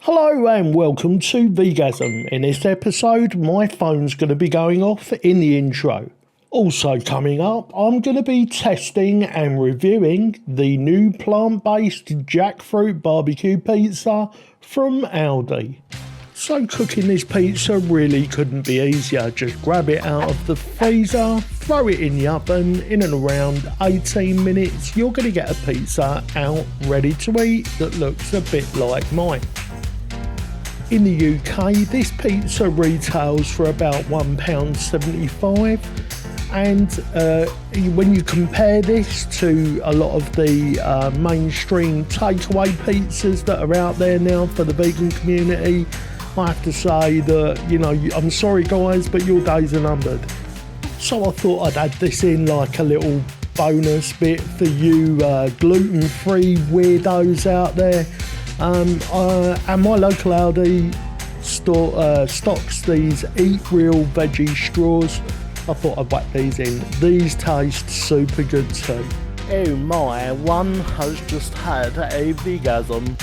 Hello and welcome to VGASM. In this episode, my phone's going to be going off in the intro. Also coming up, I'm going to be testing and reviewing the new plant-based jackfruit barbecue pizza from Aldi. So cooking this pizza really couldn't be easier. Just grab it out of the freezer, throw it in the oven. In and around 18 minutes, you're going to get a pizza out ready to eat that looks a bit like mine. In the UK, this pizza retails for about £1.75, and when you compare this to a lot of the mainstream takeaway pizzas that are out there now for the vegan community, I have to say that, I'm sorry guys, but your days are numbered. So I thought I'd add this in like a little bonus bit for you gluten-free weirdos out there. And my local Aldi store stocks these Eat Real veggie straws. I thought I'd whack these in. These taste super good too. Oh my, one has just had a vegasm.